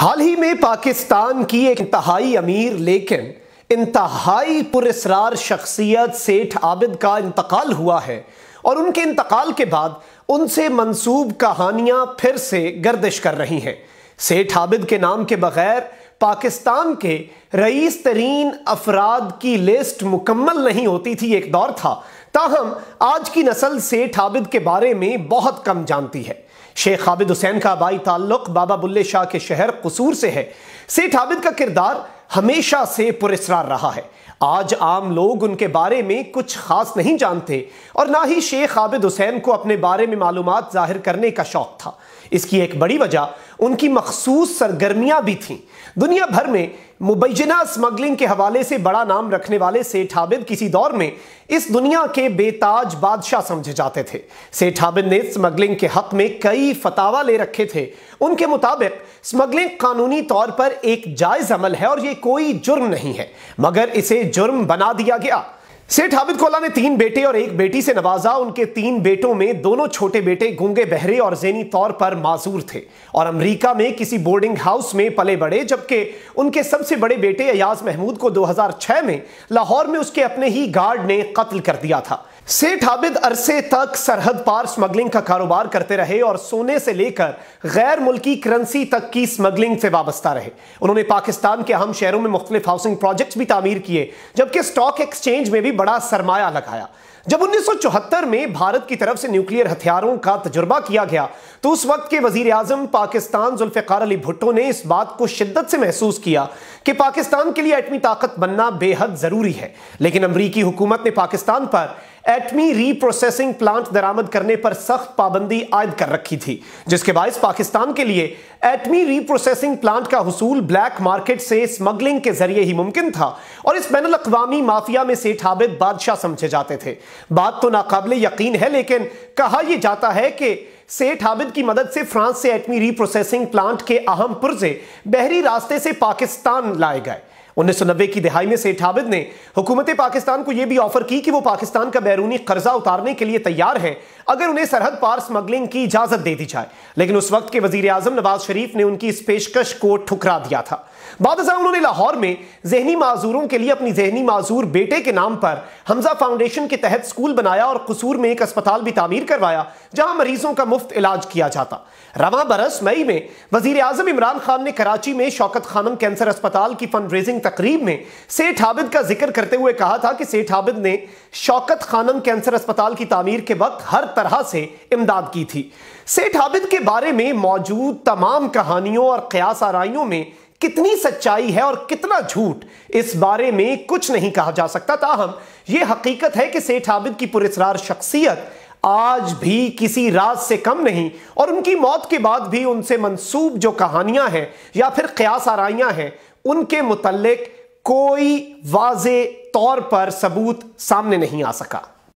حال ہی میں پاکستان کی ایک انتہائی امیر لیکن انتہائی پراسرار شخصیت سیٹھ عابد کا انتقال ہوا ہے اور ان کے انتقال کے بعد ان سے منسوب کہانیاں پھر سے گردش کر رہی ہیں۔ سیٹھ عابد کے نام کے بغیر پاکستان کے رئیس ترین افراد کی لسٹ مکمل نہیں ہوتی تھی، ایک دور تھا، تاہم آج کی نسل سیٹھ عابد کے بارے میں بہت کم جانتی ہے۔ شیخ عابد حسین کا آبائی تعلق بابا بلے شاہ کے شہر قصور سے ہے۔ سیٹھ عابد کا کردار ہمیشہ سے پراسرار رہا ہے۔ آج عام لوگ ان کے بارے میں کچھ خاص نہیں جانتے اور نہ ہی شیخ عابد حسین کو اپنے بارے میں معلومات ظاہر کرنے کا شوق تھا۔ اس کی ایک بڑی وجہ ان کی مخصوص سرگرمیاں بھی تھیں۔ دنیا بھر میں مبینہ اسمگلنگ کے حوالے سے بڑا نام رکھنے والے سیٹھ عابد کسی دور میں اس دنیا کے بے تاج بادشاہ سمجھے جاتے تھے۔ سیٹھ عابد نے اسمگلنگ کے حق میں کئی فتاوی لے رکھے تھے۔ ان کے مطابق اسمگلنگ قانونی طور پر ایک جائز عمل ہے اور یہ کوئی جرم نہیں ہے، مگر اسے جرم بنا دیا گیا۔ سیٹھ عابد کو اللہ نے 3 بیٹے اور 1 بیٹی سے نوازا۔ ان کے 3 بیٹوں میں دونوں چھوٹے بیٹے گونگے بہرے اور ذہنی طور پر معذور تھے اور امریکہ میں کسی بورڈنگ ہاؤس میں پلے بڑھے، جبکہ ان کے سب سے بڑے بیٹے ایاز محمود کو 2006 میں لاہور میں اس کے اپنے ہی گارڈ نے قتل کر دیا تھا۔ سیٹھ عابد عرصے تک سرحد پار اسمگلنگ کا کاروبار کرتے رہے اور سونے سے لے کر غیر ملکی کرنسی تک کی اسمگلنگ سے وابستہ رہے۔ انہوں نے پاکستان کے اہم شہروں میں مختلف ہاؤسنگ پروجیکٹس بھی تعمیر کیے، جبکہ اسٹاک ایکسچینج میں بھی بڑا سرمایہ لگایا۔ جب 1974 میں بھارت کی طرف سے نیوکلیئر ہتھیاروں کا تجربہ کیا گیا تو اس وقت کے وزیر اعظم پاکستان ذوالفقار علی بھٹو نے اس بات کو شدت سے محسوس کیا کہ پاکستان کے لیے ایٹمی طاقت بننا بے حد ضروری ہے، لیکن امریکی حکومت نے پاکستان پر ایٹمی ری پروسیسنگ پلانٹ درآمد کرنے پر سخت پابندی عائد کر رکھی تھی، جس کے باعث پاکستان کے لیے ایٹمی ری پروسیسنگ پلانٹ کا حصول بلیک مارکیٹ سے اسمگلنگ کے ذریعے ہی ممکن تھا اور اس بین الاقوامی مافیا میں سیٹھ عابد بادشاہ سمجھے جاتے تھے۔ بات تو ناقابل یقین ہے، لیکن کہا یہ جاتا ہے کہ سیٹھ عابد کی مدد سے فرانس سے ایٹمی ری پروسیسنگ پلانٹ کے اہم پرزے بحری راستے سے پاکستان لائے گئے۔ 1990 کی دہائی میں سیٹھ عابد نے حکومت پاکستان کو یہ بھی آفر کی کہ وہ پاکستان کا بیرونی قرضہ اتارنے کے لیے تیار ہیں اگر انہیں سرحد پار اسمگلنگ کی اجازت دے دی جائے، لیکن اس وقت کے وزیر اعظم نواز شریف نے ان کی اس پیشکش کو ٹھکرا دیا تھا۔ بعد ازاں انہوں نے لاہور میں ذہنی معذوروں کے لیے اپنی ذہنی معذور بیٹے کے نام پر حمزہ فاؤنڈیشن کے تحت اسکول بنایا اور قصور میں ایک اسپتال بھی تعمیر کروایا جہاں مریضوں کا مفت علاج کیا جاتا۔ رواں برس مئی میں وزیر اعظم عمران خان نے کراچی میں شوکت خانم کینسر اسپتال کی فنڈ ریزنگ تقریب میں سیٹھ عابد کا ذکر کرتے ہوئے کہا تھا کہ سیٹھ عابد نے شوکت خانم کینسر اسپتال کی تعمیر کے وقت ہر طرح سے امداد کی تھی۔ سیٹھ عابد کے بارے میں موجود تمام کہانیوں اور قیاس آرائیوں میں کتنی سچائی ہے اور کتنا جھوٹ، اس بارے میں کچھ نہیں کہا جا سکتا، تاہم یہ حقیقت ہے کہ سیٹھ عابد کی پراسرار شخصیت آج بھی کسی راز سے کم نہیں اور ان کی موت کے بعد بھی ان سے منسوب جو کہانیاں ہیں یا پھر قیاس آرائیاں ہیں ان کے متعلق کوئی واضح طور پر ثبوت سامنے نہیں آ سکا۔